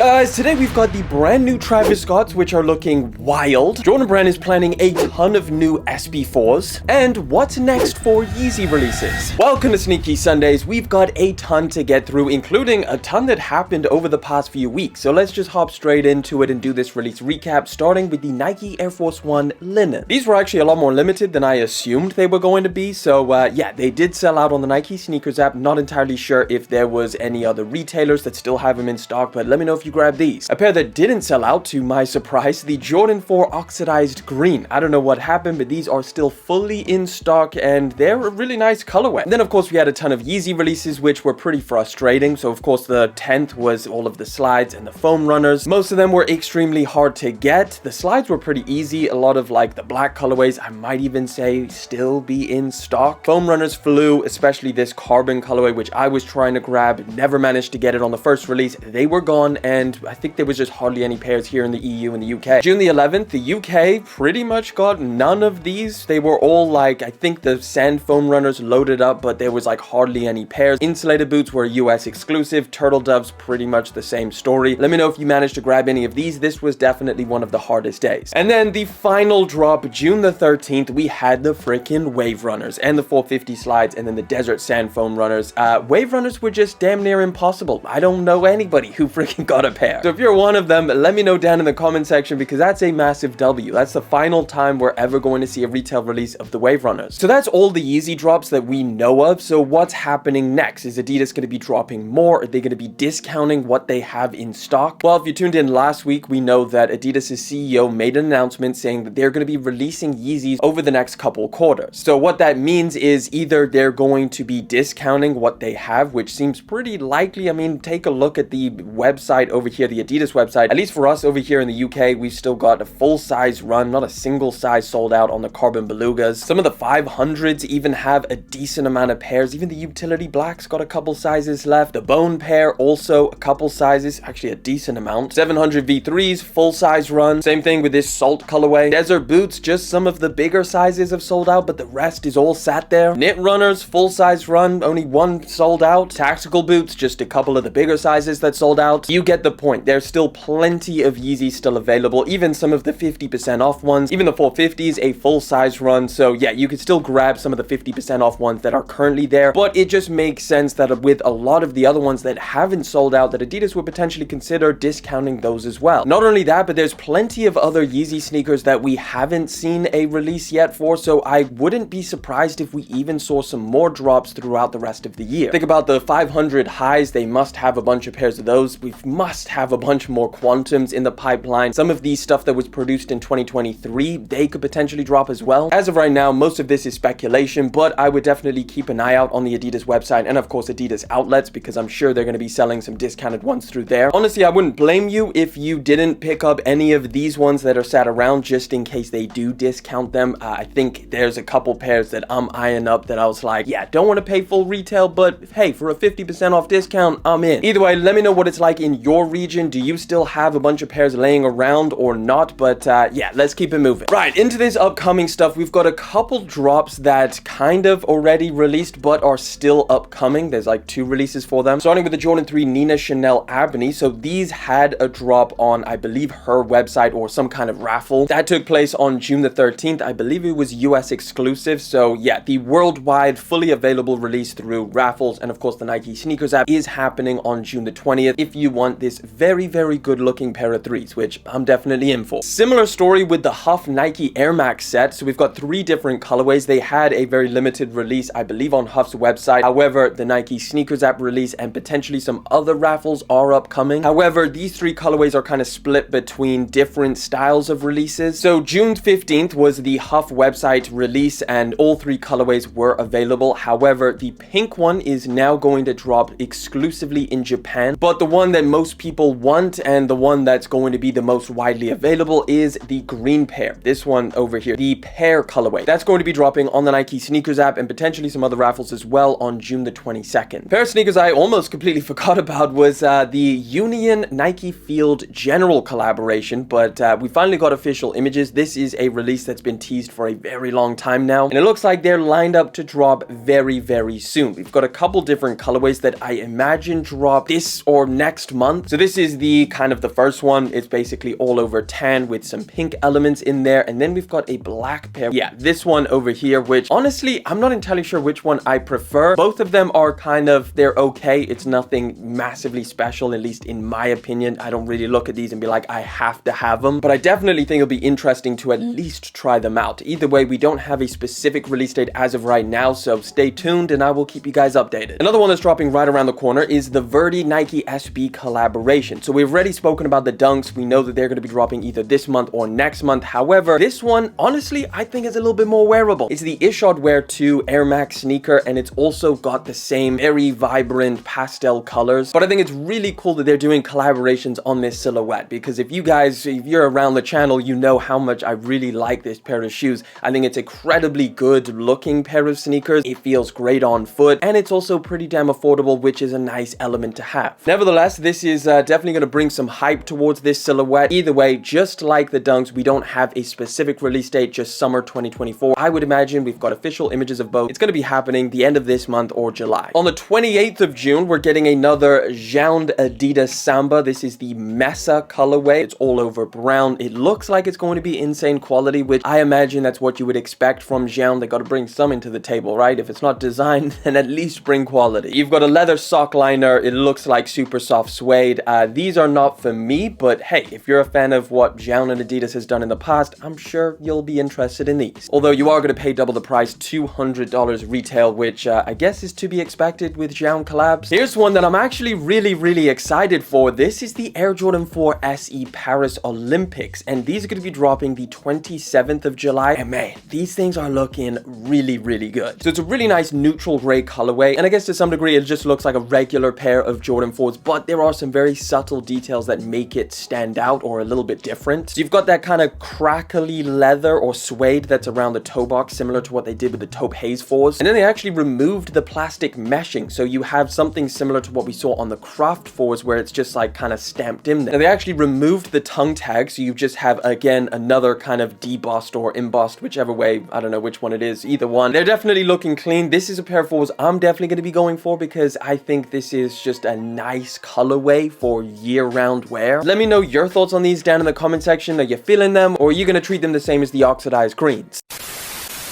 Guys, today we've got the brand new Travis Scotts, which are looking wild. Jordan Brand is planning a ton of new SB4s. And what's next for Yeezy releases? Welcome to Sneaky Sundays. We've got a ton to get through, including a ton that happened over the past few weeks. So let's just hop straight into it and do this release recap, starting with the Nike Air Force 1 linen. These were actually a lot more limited than I assumed they were going to be. So yeah, they did sell out on the Nike sneakers app. Not entirely sure if there was any other retailers that still have them in stock, but let me know if you grab these. A pair that didn't sell out, to my surprise, the Jordan 4 Oxidized Green. I don't know what happened, but these are still fully in stock and they're a really nice colorway. And then of course we had a ton of Yeezy releases, which were pretty frustrating. So of course the 10th was all of the slides and the foam runners. Most of them were extremely hard to get. The slides were pretty easy. A lot of like the black colorways, I might even say, still be in stock. Foam runners flew, especially this carbon colorway, which I was trying to grab, never managed to get it on the first release. They were gone, and I think there was just hardly any pairs here in the EU and the UK. June the 11th, the UK pretty much got none of these. They were all like, I think the sand foam runners loaded up, but there was like hardly any pairs. Insulated boots were US exclusive. Turtle doves, pretty much the same story. Let me know if you managed to grab any of these. This was definitely one of the hardest days. And then the final drop, June the 13th, we had the freaking wave runners and the 450 slides, and then the desert sand foam runners. Wave runners were just damn near impossible. I don't know anybody who freaking got a pair. So if you're one of them, let me know down in the comment section, because that's a massive W. That's the final time we're ever going to see a retail release of the wave runners. So that's all the Yeezy drops that we know of. So what's happening next? Is Adidas going to be dropping more? Are they going to be discounting what they have in stock? Well, if you tuned in last week, we know that Adidas' CEO made an announcement saying that they're going to be releasing Yeezys over the next couple quarters. So what that means is either they're going to be discounting what they have, which seems pretty likely. I mean, take a look at the website over here, the Adidas website. At least for us over here in the UK, we've still got a full size run, not a single size sold out on the carbon belugas. Some of the 500s even have a decent amount of pairs. Even the utility blacks got a couple sizes left. The bone pair also a couple sizes, actually a decent amount. 700 V3s, full size run. Same thing with this salt colorway. Desert boots, just some of the bigger sizes have sold out, but the rest is all sat there. Knit runners, full size run, only one sold out. Tactical boots, just a couple of the bigger sizes that sold out. You get the point. There's still plenty of Yeezys still available, even some of the 50% off ones. Even the 450s, a full size run. So yeah, you could still grab some of the 50% off ones that are currently there, but it just makes sense that with a lot of the other ones that haven't sold out, that Adidas would potentially consider discounting those as well. Not only that, but there's plenty of other Yeezy sneakers that we haven't seen a release yet for, so I wouldn't be surprised if we even saw some more drops throughout the rest of the year. Think about the 500 highs. They must have a bunch of pairs of those. We must have a bunch more quantums in the pipeline. Some of these stuff that was produced in 2023, they could potentially drop as well. As of right now, most of this is speculation, but I would definitely keep an eye out on the Adidas website and of course Adidas outlets, because I'm sure they're going to be selling some discounted ones through there. Honestly, I wouldn't blame you if you didn't pick up any of these ones that are sat around, just in case they do discount them. I think there's a couple pairs that I'm eyeing up that I was like, yeah, don't want to pay full retail, but hey, for a 50% off discount, I'm in. Either way, let me know what it's like in your region. Do you still have a bunch of pairs laying around or not? But yeah, let's keep it moving. Right, into this upcoming stuff, we've got a couple drops that kind of already released but are still upcoming. There's like 2 releases for them. Starting with the Jordan 3 Nina Chanel Abney. So these had a drop on, I believe, her website or some kind of raffle. That took place on June the 13th. I believe it was US exclusive. So yeah, the worldwide fully available release through raffles and of course the Nike sneakers app is happening on June the 20th if you want this very, very good looking pair of 3s, which I'm definitely in for. Similar story with the Huff Nike Air Max set. So we've got 3 different colorways. They had a very limited release, I believe, on Huff's website. However, the Nike sneakers app release and potentially some other raffles are upcoming. However, these 3 colorways are kind of split between different styles of releases. So June 15th was the Huff website release and all 3 colorways were available. However, the pink one is now going to drop exclusively in Japan, but the one that most people want and the one that's going to be the most widely available is the green pair. This one over here, the pear colorway. That's going to be dropping on the Nike sneakers app and potentially some other raffles as well on June the 22nd. Pair of sneakers I almost completely forgot about was the Union Nike Field General collaboration, but we finally got official images. This is a release that's been teased for a very long time now, and it looks like they're lined up to drop very, very soon. We've got a couple different colorways that I imagine drop this or next month. So this is the kind of the first one. It's basically all over tan with some pink elements in there. And then we've got a black pair. Yeah, this one over here, which honestly, I'm not entirely sure which one I prefer. Both of them are kind of, they're okay. It's nothing massively special, at least in my opinion. I don't really look at these and be like, I have to have them. But I definitely think it'll be interesting to at least try them out. Either way, we don't have a specific release date as of right now, so stay tuned and I will keep you guys updated. Another one that's dropping right around the corner is the VERDY Nike SB collaboration. So we've already spoken about the dunks. We know that they're going to be dropping either this month or next month. However, this one, honestly, I think is a little bit more wearable. It's the Ishod Wear 2 Air Max sneaker, and it's also got the same very vibrant pastel colors. But I think it's really cool that they're doing collaborations on this silhouette, because if you're around the channel, you know how much I really like this pair of shoes. I think it's incredibly good looking pair of sneakers. It feels great on foot, and it's also pretty damn affordable, which is a nice element to have. Nevertheless, this is definitely going to bring some hype towards this silhouette. Either way, just like the dunks, we don't have a specific release date, just summer 2024. I would imagine we've got official images of both. It's going to be happening the end of this month or July. On the 28th of June, we're getting another JJJound Adidas Samba. This is the Mesa colorway. It's all over brown. It looks like it's going to be insane quality, which I imagine that's what you would expect from JJJound. They got to bring some into the table, right? If it's not design, then at least bring quality. You've got a leather sock liner. It looks like super soft suede. These are not for me, but hey, if you're a fan of what JJJound and Adidas has done in the past, I'm sure you'll be interested in these. Although you are going to pay double the price, $200 retail, which I guess is to be expected with JJJound collabs. Here's one that I'm actually really excited for. This is the Air Jordan 4 SE Paris Olympics, and these are going to be dropping the 27th of July. And man, these things are looking really good. So it's a really nice neutral gray colorway, and I guess to some degree it just looks like a regular pair of Jordan 4s, but there are some very subtle details that make it stand out or a little bit different. So you've got that kind of crackly leather or suede that's around the toe box, similar to what they did with the Taupe Haze 4s. And then they actually removed the plastic meshing, so you have something similar to what we saw on the Craft 4s, where it's just like kind of stamped in there. Now they actually removed the tongue tag, so you just have, again, another kind of debossed or embossed, whichever way, I don't know which one it is, either one. They're definitely looking clean. This is a pair of 4s I'm definitely going to be going for, because I think this is just a nice colorway for year-round wear. Let me know your thoughts on these down in the comment section. Are you feeling them, or are you going to treat them the same as the oxidized greens?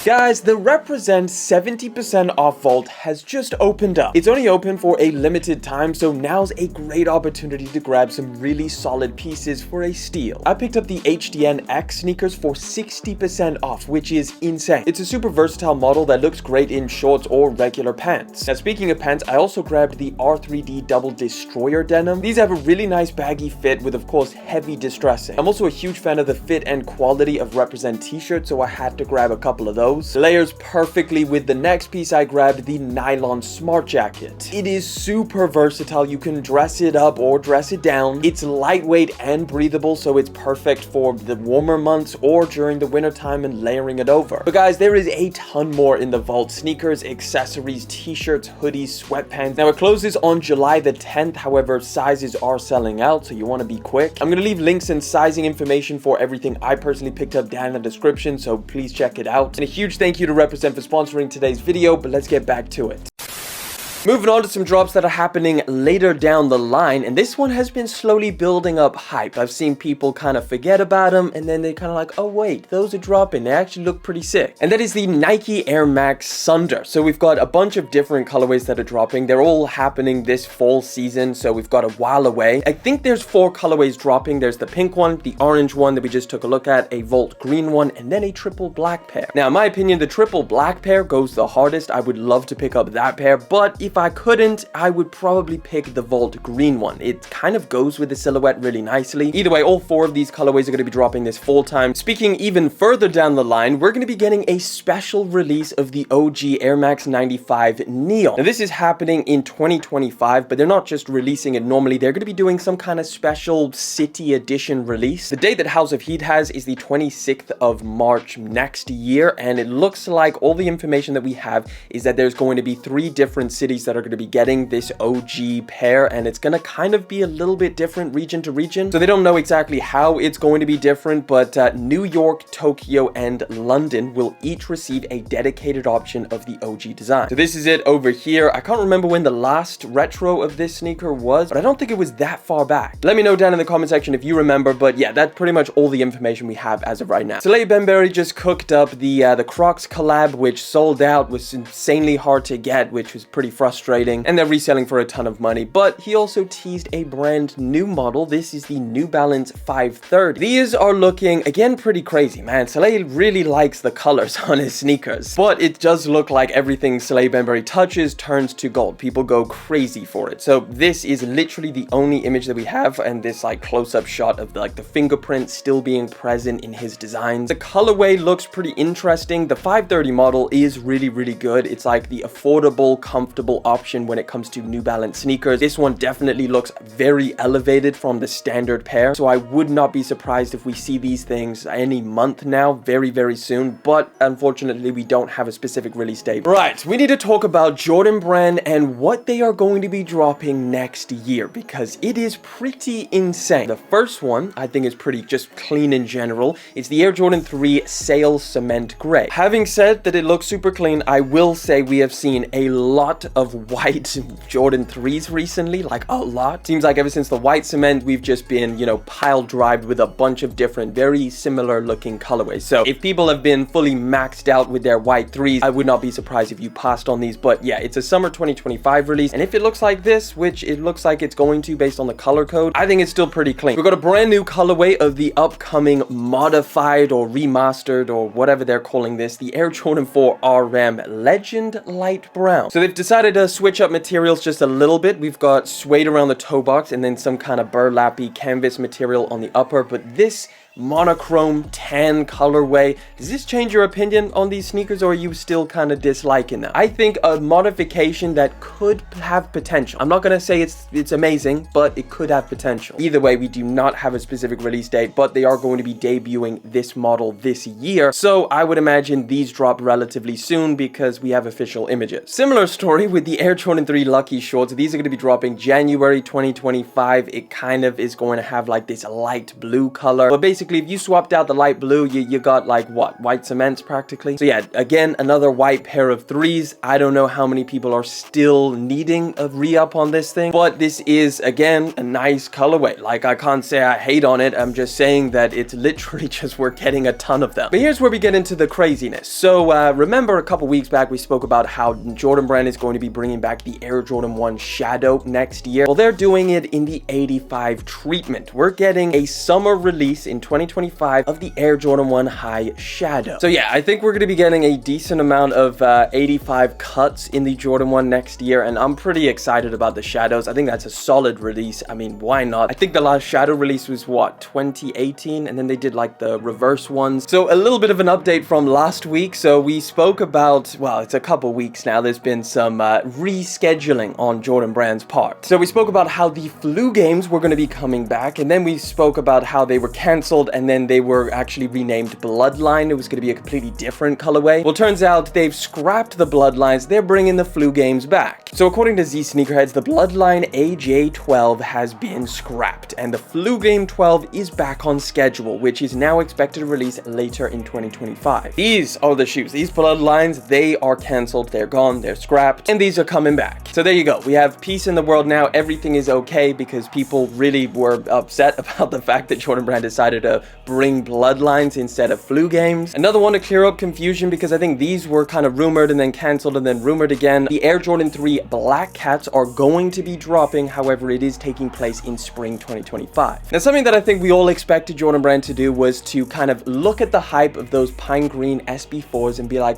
Guys, the Represent 70% off vault has just opened up. It's only open for a limited time, so now's a great opportunity to grab some really solid pieces for a steal. I picked up the HDN X sneakers for 60% off, which is insane. It's a super versatile model that looks great in shorts or regular pants. Now, speaking of pants, I also grabbed the R3D Double Destroyer denim. These have a really nice baggy fit with, of course, heavy distressing. I'm also a huge fan of the fit and quality of Represent t-shirts, so I had to grab a couple of those. Layers perfectly with the next piece. I grabbed the nylon smart jacket. It is super versatile. You can dress it up or dress it down. It's lightweight and breathable, so it's perfect for the warmer months or during the winter time and layering it over. But guys, there is a ton more in the vault: sneakers, accessories, t-shirts, hoodies, sweatpants. Now it closes on July the 10th. However, sizes are selling out, so you want to be quick. I'm going to leave links and sizing information for everything I personally picked up down in the description, so please check it out. And a huge thank you to Represent for sponsoring today's video, but let's get back to it. Moving on to some drops that are happening later down the line, and this one has been slowly building up hype. I've seen people kind of forget about them, and then they kind of like, oh wait, those are dropping. They actually look pretty sick. And that is the Nike Air Max Sunder. So we've got a bunch of different colorways that are dropping. They're all happening this fall season, so we've got a while away. I think there's 4 colorways dropping. There's the pink one, the orange one that we just took a look at, a Volt green one, and then a triple black pair. Now, in my opinion, the triple black pair goes the hardest. I would love to pick up that pair, but if I couldn't, I would probably pick the Volt green one. It kind of goes with the silhouette really nicely. Either way, all 4 of these colorways are going to be dropping this fall time. Speaking even further down the line, we're going to be getting a special release of the OG Air Max 95 Neon. Now, this is happening in 2025, but they're not just releasing it normally. They're going to be doing some kind of special city edition release. The date that House of Heat has is the 26th of March next year, and it looks like all the information that we have is that there's going to be 3 different cities countries that are going to be getting this OG pair, and it's going to kind of be a little bit different region to region. So they don't know exactly how it's going to be different, but New York, Tokyo, and London will each receive a dedicated option of the OG design. So this is it over here. I can't remember when the last retro of this sneaker was, but I don't think it was that far back. Let me know down in the comment section if you remember, but yeah, that's pretty much all the information we have as of right now. Salehe Bembury just cooked up the Crocs collab, which sold out, was insanely hard to get, which was pretty frustrating, and they're reselling for a ton of money. But he also teased a brand new model. This is the New Balance 530. These are looking, again, pretty crazy, man. Salehe really likes the colors on his sneakers, but it does look like everything Salehe Bembury touches turns to gold. People go crazy for it. So this is literally the only image that we have, and this like close-up shot of the fingerprint still being present in his designs. The colorway looks pretty interesting. The 530 model is really, really good. It's like the affordable, comfortable option when it comes to New Balance sneakers. This one definitely looks very elevated from the standard pair, so I would not be surprised if we see these things any month now, very, very soon, but unfortunately we don't have a specific release date. Right, we need to talk about Jordan Brand and what they are going to be dropping next year, because it is pretty insane. The first one I think is pretty just clean in general. It's the Air Jordan 3 Sail Cement Gray. Having said that it looks super clean, I will say we have seen a lot of white Jordan 3s recently, like a lot. Seems like ever since the white cement, we've just been, you know, pile drived with a bunch of different, very similar looking colorways. So if people have been fully maxed out with their white 3s, I would not be surprised if you passed on these. But yeah, it's a summer 2025 release, and if it looks like this, which it looks like it's going to based on the color code, I think it's still pretty clean. We've got a brand new colorway of the upcoming modified or remastered or whatever they're calling this, the Air Jordan 4 RM Legend Light Brown. So they've decided to switch up materials just a little bit. We've got suede around the toe box and then some kind of burlappy canvas material on the upper, but this monochrome tan colorway, does this change your opinion on these sneakers, or are you still kind of disliking them? I think a modification that could have potential. I'm not gonna say it's amazing, but it could have potential. Either way, we do not have a specific release date, but they are going to be debuting this model this year, so I would imagine these drop relatively soon because we have official images. Similar story with the Air Jordan 3 Lucky Shorts. These are going to be dropping January 2025. It kind of is going to have like this light blue color, but basically if you swapped out the light blue, you got like what, white cements practically. So yeah, again, another white pair of 3s. I don't know how many people are still needing a re-up on this thing, but this is again a nice colorway. Like, I can't say I hate on it, I'm just saying that it's literally just we're getting a ton of them. But here's where we get into the craziness. So remember a couple weeks back we spoke about how Jordan Brand is going to be bringing back the Air Jordan 1 Shadow next year. Well, they're doing it in the 85 treatment. We're getting a summer release in 2025 of the Air Jordan 1 High Shadow. So yeah, I think we're going to be getting a decent amount of 85 cuts in the Jordan 1 next year, and I'm pretty excited about the shadows. I think that's a solid release. I mean, why not? I think the last shadow release was what, 2018, and then they did like the reverse ones. So a little bit of an update from last week. So we spoke about, well, it's a couple weeks now, there's been some rescheduling on Jordan Brand's part. So we spoke about how the flu games were going to be coming back, and then we spoke about how they were canceled and then they were actually renamed Bloodline. It was going to be a completely different colorway. Well, turns out they've scrapped the Bloodlines. They're bringing the flu games back. So according to Z Sneakerheads, the Bloodline AJ12 has been scrapped and the flu game 12 is back on schedule, which is now expected to release later in 2025. These are the shoes. These Bloodlines, they are canceled. They're gone. They're scrapped. And these are coming back. So there you go. We have peace in the world now. Everything is okay because people really were upset about the fact that Jordan Brand decided to bring Bloodlines instead of flu games. Another one to clear up confusion, because I think these were kind of rumored and then canceled and then rumored again. The Air Jordan 3 Black Cats are going to be dropping. However, it is taking place in spring 2025. Now, something that I think we all expected Jordan Brand to do was to kind of look at the hype of those pine green SB4s and be like,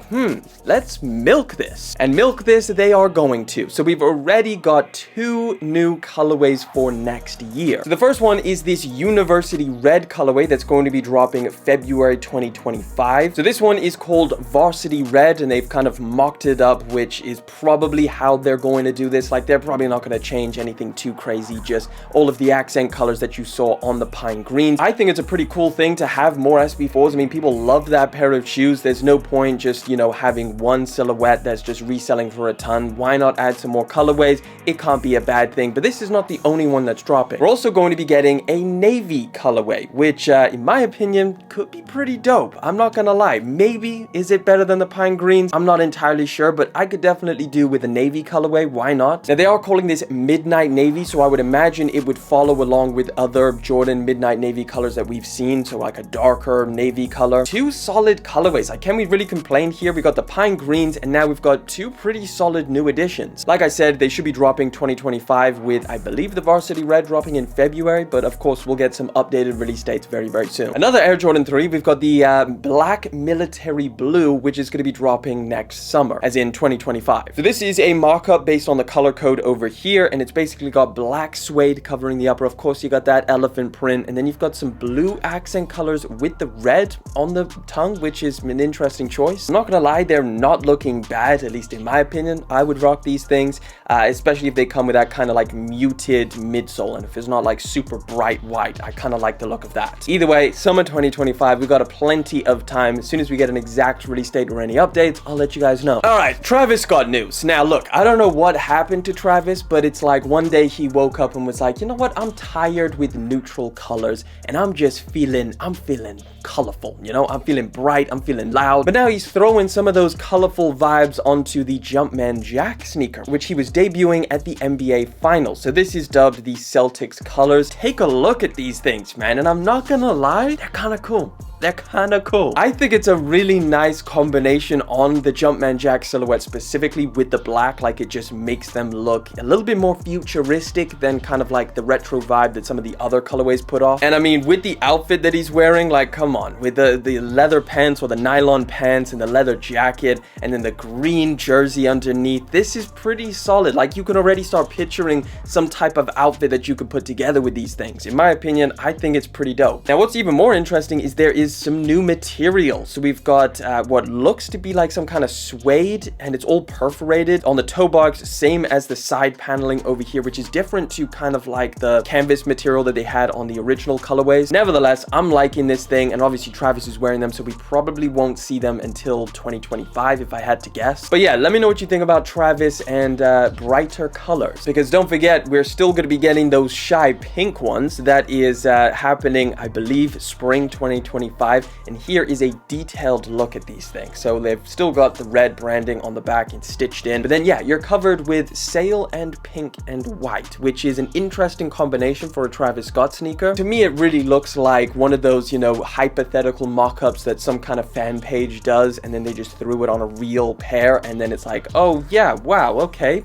let's milk this. And milk this they are going to. So we've already got 2 new colorways for next year. So the first one is this University Red colorway. colorway that's going to be dropping February 2025. So this one is called Varsity Red, and they've kind of mocked it up, which is probably how they're going to do this. Like, they're probably not going to change anything too crazy, just all of the accent colors that you saw on the pine greens. I think it's a pretty cool thing to have more SB4s. I mean, people love that pair of shoes. There's no point just, you know, having one silhouette that's just reselling for a ton. Why not add some more colorways? It can't be a bad thing. But this is not the only one that's dropping. We're also going to be getting a navy colorway, which in my opinion could be pretty dope. I'm not gonna lie. Maybe is it better than the pine greens? I'm not entirely sure, but I could definitely do with a navy colorway. Why not? Now, they are calling this midnight navy, so I would imagine it would follow along with other Jordan midnight navy colors that we've seen, so like a darker navy color. Two solid colorways. Like, can we really complain here? We got the pine greens, and now we've got two pretty solid new additions. Like I said, they should be dropping 2025 with, I believe, the Varsity Red dropping in February, but of course we'll get some updated release dates very, very soon. Another Air Jordan 3, we've got the black military blue, which is going to be dropping next summer, as in 2025. So this is a mock-up based on the color code over here, and it's basically got black suede covering the upper. Of course, you got that elephant print, and then you've got some blue accent colors with the red on the tongue, which is an interesting choice. I'm not gonna lie, they're not looking bad, at least in my opinion. I would rock these things, especially if they come with that kind of like muted midsole, and if it's not like super bright white. I kind of like the look of that. Either way, summer 2025, we've got a plenty of time. As soon as we get an exact release date or any updates, I'll let you guys know. All right, Travis Scott news. Now look, I don't know what happened to Travis, but it's like one day he woke up and was like, you know what, I'm tired with neutral colors, and I'm feeling colorful, you know, I'm feeling bright, I'm feeling loud. But now he's throwing some of those colorful vibes onto the Jumpman Jack sneaker, which he was debuting at the NBA Finals. So this is dubbed the Celtics colors. Take a look at these things, man, and I'm not gonna lie, they're kind of cool. They're kind of cool. I think it's a really nice combination on the Jumpman Jack silhouette, specifically with the black. Like, it just makes them look a little bit more futuristic than kind of like the retro vibe that some of the other colorways put off. And I mean, with the outfit that he's wearing, like, come on, with the leather pants or the nylon pants and the leather jacket and then the green jersey underneath, this is pretty solid. Like, you can already start picturing some type of outfit that you could put together with these things. In my opinion, I think it's pretty dope. Now, what's even more interesting is there is some new material. So we've got what looks to be like some kind of suede, and it's all perforated on the toe box, same as the side paneling over here, which is different to kind of like the canvas material that they had on the original colorways. Nevertheless, I'm liking this thing, and obviously Travis is wearing them, so we probably won't see them until 2025 if I had to guess. But yeah, let me know what you think about Travis and brighter colors, because don't forget, we're still going to be getting those shy pink ones. That is happening, I believe, spring 2025. And here is a detailed look at these things. So they've still got the red branding on the back and stitched in, but then yeah, you're covered with sail and pink and white, which is an interesting combination for a Travis Scott sneaker. To me, it really looks like one of those, you know, hypothetical mock-ups that some kind of fan page does, and then they just threw it on a real pair, and then it's like, oh yeah, wow, okay,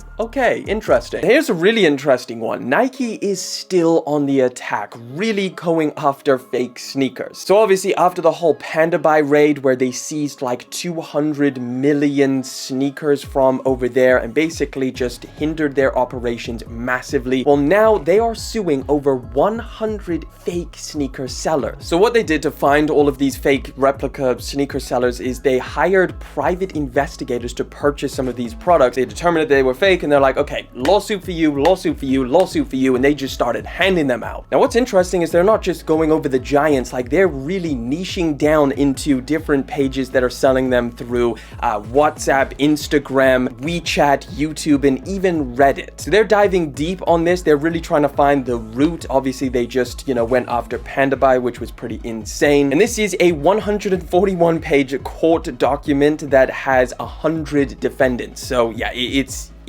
interesting. Here's a really interesting one. Nike is still on the attack, really going after fake sneakers. So obviously, after the whole Panda Buy raid where they seized like 200 million sneakers from over there and basically just hindered their operations massively, well, now they are suing over 100 fake sneaker sellers. So what they did to find all of these fake replica sneaker sellers is they hired private investigators to purchase some of these products. They determined that they were fake, and they're like, okay, lawsuit for you, lawsuit for you, lawsuit for you, and they just started handing them out. Now what's interesting is they're not just going over the giants, like they're really niching down into different pages that are selling them through WhatsApp, Instagram, WeChat, YouTube, and even Reddit. So they're diving deep on this. They're really trying to find the root. Obviously, they just, you know, went after Panda Buy, which was pretty insane. And this is a 141-page court document that has 100 defendants. So yeah,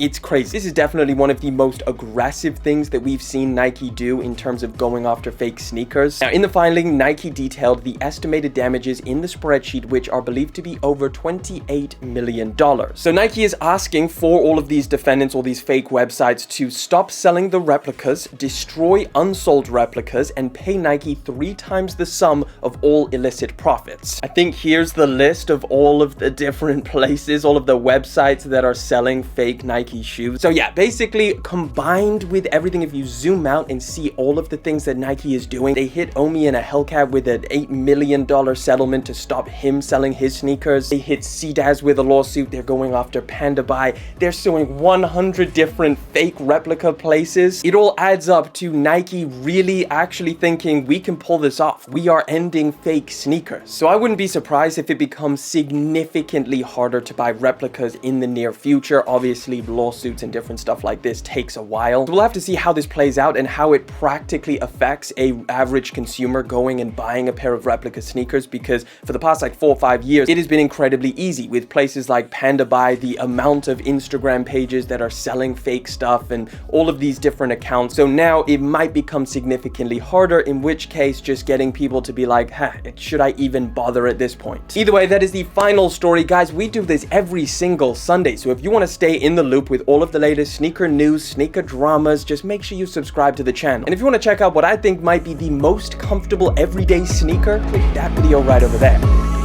it's crazy. This is definitely one of the most aggressive things that we've seen Nike do in terms of going after fake sneakers. Now, in the filing, Nike detailed the estimated damages in the spreadsheet, which are believed to be over $28 million. So Nike is asking for all of these defendants, all these fake websites, to stop selling the replicas, destroy unsold replicas, and pay Nike 3 times the sum of all illicit profits. I think here's the list of all of the different places, all of the websites that are selling fake Nike Nike shoes. So yeah, basically combined with everything, if you zoom out and see all of the things that Nike is doing, they hit Omi in a Hellcat with an $8 million settlement to stop him selling his sneakers. They hit CDAS with a lawsuit. They're going after Panda Buy. They're suing 100 different fake replica places. It all adds up to Nike really actually thinking we can pull this off. We are ending fake sneakers. So I wouldn't be surprised if it becomes significantly harder to buy replicas in the near future. Obviously, lawsuits and different stuff like this takes a while. So we'll have to see how this plays out and how it practically affects a average consumer going and buying a pair of replica sneakers, because for the past like 4 or 5 years, it has been incredibly easy with places like Panda Buy, the amount of Instagram pages that are selling fake stuff and all of these different accounts. So now it might become significantly harder, in which case just getting people to be like, should I even bother at this point? Either way, that is the final story. Guys, we do this every single Sunday, so if you want to stay in the loop with all of the latest sneaker news, sneaker dramas, just make sure you subscribe to the channel. And if you want to check out what I think might be the most comfortable everyday sneaker, click that video right over there.